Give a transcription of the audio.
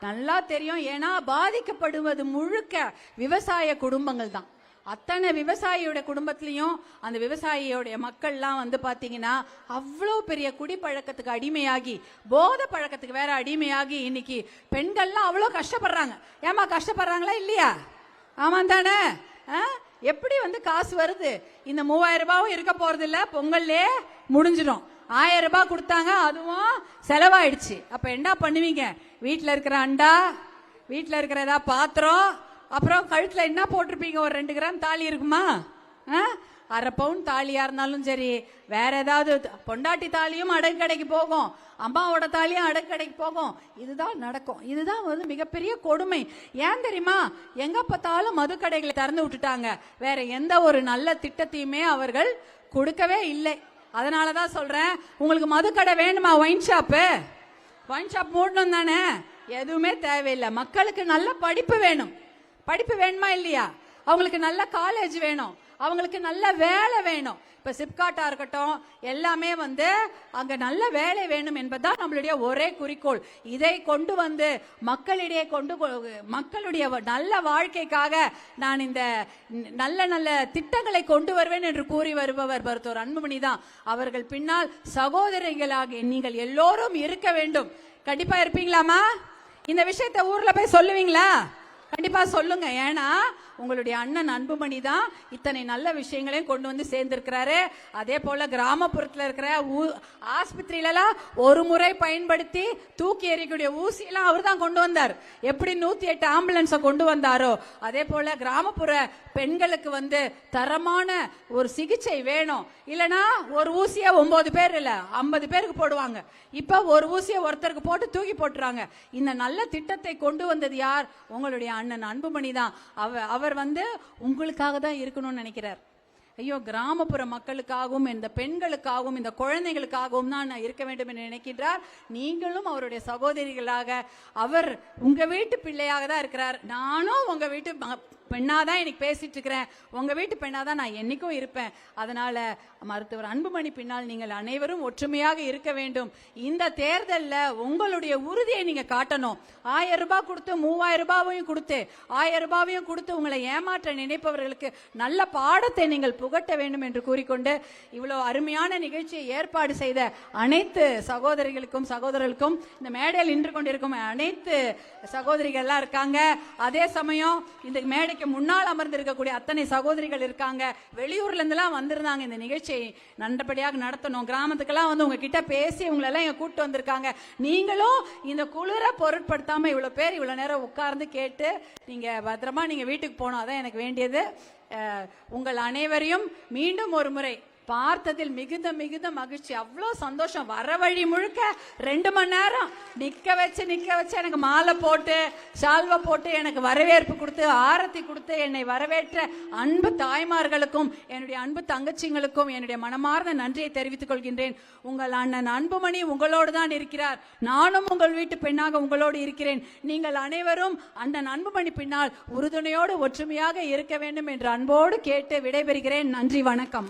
நல்லா தெரியும். ஏன்னா பாதிக்கப்படுவது முழுக்க விவசாய குடும்பங்கள் தான். அத்தனை விவசாயியோட குடும்பத்திலையும் அந்த விவசாயியோடைய மக்கள்லாம் வந்து பாத்தீங்கன்னா அவ்வளோ பெரிய குடிப்பழக்கத்துக்கு அடிமையாகி, போதை பழக்கத்துக்கு வேற அடிமையாகி இன்னைக்கு பெண்கள்லாம் அவ்வளோ கஷ்டப்படுறாங்க. ஏமா கஷ்டப்படுறாங்களா இல்லையா? ஆமா தானே? எப்படி வந்து காசு வருது? இந்த 3000 ரூபாவும் இருக்க போறது இல்ல, பொங்கல்லே முடிஞ்சிடும். 1000 ரூபாய் கொடுத்தாங்க, அதுவும் செலவாயிடுச்சு. அப்ப என்ன பண்ணுவீங்க? வீட்டுல இருக்கிற அண்டா, வீட்டுல இருக்கிற ஏதாவது பாத்திரம், அப்புறம் கழுத்துல என்ன போட்டிருப்பீங்க? ஒரு 2 கிராம் தாலி இருக்குமா? 1/2 பவுன் தாலியா இருந்தாலும் சரி, வேற ஏதாவது பொண்டாட்டி தாலியும் அடகு கடைக்கு போகும், அம்மாவோட தாலியும் அடகு கடைக்கு போகும். இதுதான் நடக்கும். இதுதான் வந்து மிகப்பெரிய கொடுமை. ஏன் தெரியுமா? எங்க பார்த்தாலும் மதுக்கடைகளை திறந்து விட்டுட்டாங்க. வேற எந்த ஒரு நல்ல திட்டத்தையுமே அவர்கள் கொடுக்கவே இல்லை. அதனாலதான் சொல்றேன், உங்களுக்கு மதுக்கடை வேணுமா? ஒயின் ஷாப் மூடணும் தானே? எதுவுமே தேவையில்லை. மக்களுக்கு நல்ல படிப்பு வேணும். படிப்பு வேணுமா இல்லையா? அவங்களுக்கு நல்ல காலேஜ் வேணும், அவங்களுக்கு நல்ல வேலை வேணும். இப்ப சிப்காட்டா இருக்கட்டும், எல்லாமே வந்து அங்க நல்ல வேலை வேணும் என்பதுதான் நம்மளுடைய ஒரே குறிக்கோள். இதை கொண்டு வந்து மக்களுடைய நல்ல வாழ்க்கைக்காக நான் இந்த நல்ல நல்ல திட்டங்களை கொண்டு வருவேன் என்று கூறி வருபவர் மருத்துவர் அன்புமணி தான். அவர்கள் பின்னால் சகோதரிகளாக நீங்கள் எல்லோரும் இருக்க வேண்டும். கண்டிப்பா இருப்பீங்களாமா? இந்த விஷயத்தை ஊர்ல போய் சொல்லுவீங்களா? கண்டிப்பா சொல்லுங்க. ஏன்னா உங்களுடைய அண்ணன் அன்புமணி தான் இத்தனை நல்ல விஷயங்களையும் கொண்டு வந்து சேர்ந்திருக்கிறாரு. அதே போல கிராமப்புறத்துல இருக்கிற ஆஸ்பத்திரியிலாம் ஒரு முறை பயன்படுத்தி தூக்கி எறியக்கூடிய ஊசி எல்லாம் அவர் தான் கொண்டு வந்தார். எப்படி 108 ஆம்புலன்ஸை கொண்டு வந்தாரோ அதே போல கிராமப்புற பெண்களுக்கு வந்து தரமான ஒரு சிகிச்சை வேணும். இல்லனா ஒரு ஊசியை 9 பேர் இல்ல 50 பேருக்கு போடுவாங்க. இப்ப ஒரு ஊசியை ஒருத்தருக்கு போட்டு தூக்கி போட்டுறாங்க. இந்த நல்ல திட்டத்தை கொண்டு வந்தது யார்? உங்களுடைய அண்ணன் அன்புமணி தான். அவர் வந்து உங்களுக்காக தான் இருக்கணும்னு நினைக்கிறார். ஐயோ, கிராமப்புற மக்களுக்காகவும் இந்த பெண்களுக்காகவும் இந்த குழந்தைகளுக்காகவும் தான் நான் இருக்க வேண்டும் என்று நினைக்கின்றார். நீங்களும் அவருடைய சகோதரிகளாக, அவர் உங்க வீட்டு பிள்ளையாக தான் இருக்கிறார். நானும் உங்க வீட்டு பெண்ணாதான் இன்னைக்கு பேசிட்டு இருக்கிறேன். உங்க வீட்டு பெண்ணாதான் நான் என்னைக்கும் இருப்பேன். அதனால மருத்துவர் அன்புமணி பின்னால் நீங்கள் அனைவரும் ஒற்றுமையாக இருக்க வேண்டும். இந்த தேர்தலில் உங்களுடைய உறுதியை நீங்க காட்டணும். 1000 ரூபாய் கொடுத்து 3000 ரூபாயும் கொடுத்து 1000 ரூபாயும் கொடுத்து உங்களை ஏமாற்ற நினைப்பவர்களுக்கு நல்ல பாடத்தை நீங்கள் புகட்ட வேண்டும் என்று கூறிக்கொண்டு இவ்வளவு அருமையான நிகழ்ச்சியை ஏற்பாடு செய்த அனைத்து சகோதரிகளுக்கும் சகோதரர்களுக்கும், இந்த மேடையில் நின்று கொண்டிருக்கும் அனைத்து சகோதரிகள் எல்லாம் இருக்காங்க. அதே சமயம் இந்த மேடைக்கு முன்னால் அமர்ந்திருக்கக்கூடிய அத்தனை சகோதரிகள் இருக்காங்க. வெளியூர்ல இருந்தெல்லாம் வந்திருந்தாங்க. இந்த நிகழ்ச்சியை நல்லபடியாக நடத்தணும், கிராமத்துக்கெல்லாம் வந்து உங்ககிட்ட பேசி உங்களெல்லாம் இங்க கூட்டு வந்திருக்காங்க. நீங்களும் இந்த குளிர பொருட்படுத்தாம இவ்வளவு பேர் இவ்வளவு நேரம் உட்கார்ந்து கேட்டு நீங்க பத்திரமா நீங்க வீட்டுக்கு போனோம். அதான் எனக்கு வேண்டியது. உங்கள் அனைவரையும் மீண்டும் ஒரு முறை பார்த்ததில் மிகுந்த மிகுந்த மகிழ்ச்சி. அவ்வளோ சந்தோஷம். வர வழி முழுக்க 2 மணி நேரம் நிக்க வச்சு எனக்கு மாலை போட்டு சால்வை போட்டு எனக்கு வரவேற்பு கொடுத்து ஆரத்தி கொடுத்து என்னை வரவேற்ற அன்பு தாய்மார்களுக்கும் என்னுடைய அன்பு தங்கச்சிங்களுக்கும் என்னுடைய மனமார்ந்த நன்றியை தெரிவித்துக் கொள்கின்றேன். உங்கள் அண்ணன் அன்புமணி உங்களோடு தான் இருக்கிறார். நானும் உங்கள் வீட்டு பெண்ணாக உங்களோடு இருக்கிறேன். நீங்கள் அனைவரும் அண்ணன் அன்புமணி பின்னால் உறுதுணையோடு ஒற்றுமையாக இருக்க வேண்டும் என்று அன்போடு கேட்டு விடைபெறுகிறேன். நன்றி, வணக்கம்.